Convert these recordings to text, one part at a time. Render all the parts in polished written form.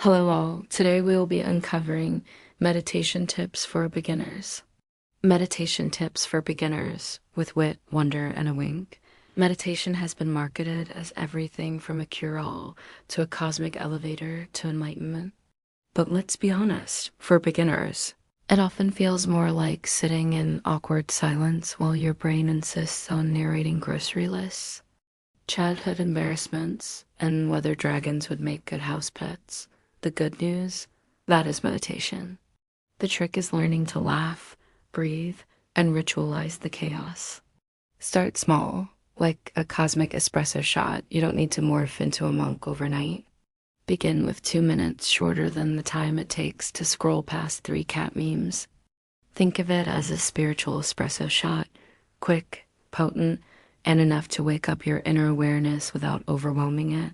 Hello all. Today we will be uncovering meditation tips for beginners. Meditation tips for beginners with wit, wonder, and a wink. Meditation has been marketed as everything from a cure-all to a cosmic elevator to enlightenment. But let's be honest, for beginners, it often feels more like sitting in awkward silence while your brain insists on narrating grocery lists, childhood embarrassments, and whether dragons would make good house pets. The good news, that is meditation. The trick is learning to laugh, breathe, and ritualize the chaos. Start small, like a cosmic espresso shot. You don't need to morph into a monk overnight. Begin with 2 minutes, shorter than the time it takes to scroll past 3 cat memes. Think of it as a spiritual espresso shot, quick, potent, and enough to wake up your inner awareness without overwhelming it.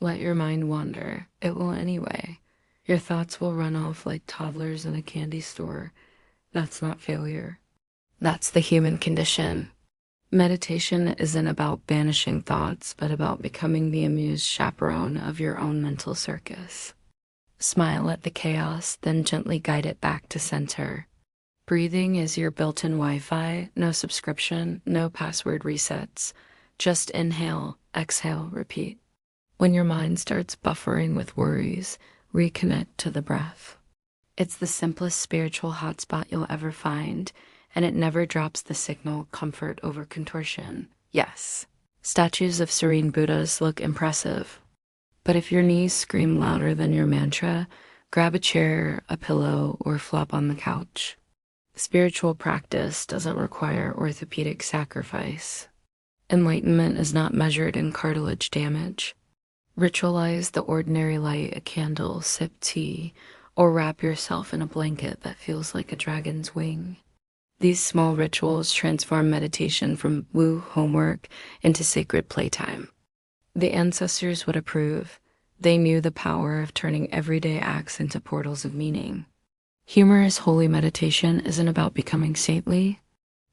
Let your mind wander. It will anyway. Your thoughts will run off like toddlers in a candy store. That's not failure. That's the human condition. Meditation isn't about banishing thoughts, but about becoming the amused chaperone of your own mental circus. Smile at the chaos, then gently guide it back to center. Breathing is your built-in Wi-Fi, no subscription, no password resets. Just inhale, exhale, repeat. When your mind starts buffering with worries, reconnect to the breath. It's the simplest spiritual hotspot you'll ever find, and it never drops the signal comfort over contortion. Yes, statues of serene Buddhas look impressive, but if your knees scream louder than your mantra, grab a chair, a pillow, or flop on the couch. Spiritual practice doesn't require orthopedic sacrifice. Enlightenment is not measured in cartilage damage. Ritualize the ordinary light a candle, sip tea, or wrap yourself in a blanket that feels like a dragon's wing. These small rituals transform meditation from woo homework into sacred playtime. The ancestors would approve. They knew the power of turning everyday acts into portals of meaning. Humorous holy meditation isn't about becoming saintly.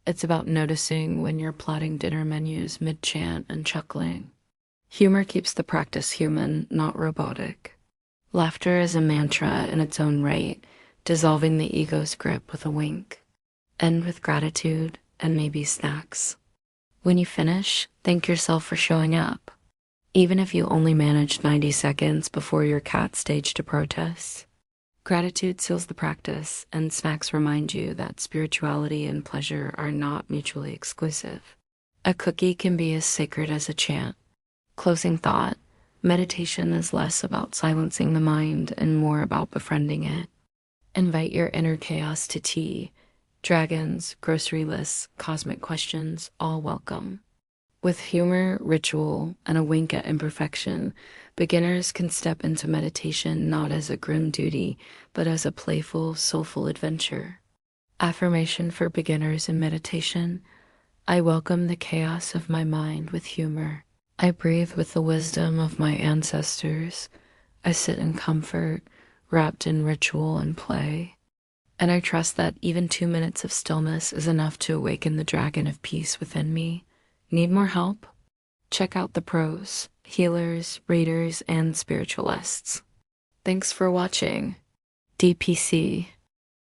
It's about noticing when you're plotting dinner menus mid-chant and chuckling. Humor keeps the practice human, not robotic. Laughter is a mantra in its own right, dissolving the ego's grip with a wink. End with gratitude and maybe snacks. When you finish, thank yourself for showing up, even if you only managed 90 seconds before your cat staged a protest. Gratitude seals the practice, and snacks remind you that spirituality and pleasure are not mutually exclusive. A cookie can be as sacred as a chant. Closing thought, meditation is less about silencing the mind and more about befriending it. Invite your inner chaos to tea. Dragons, grocery lists, cosmic questions, all welcome. With humor, ritual, and a wink at imperfection, beginners can step into meditation not as a grim duty, but as a playful, soulful adventure. Affirmation for beginners in meditation: I welcome the chaos of my mind with humor. I breathe with the wisdom of my ancestors. I sit in comfort, wrapped in ritual and play. And I trust that even 2 minutes of stillness is enough to awaken the dragon of peace within me. Need more help? Check out the pros, healers, readers, and spiritualists. Thanks for watching. DPC.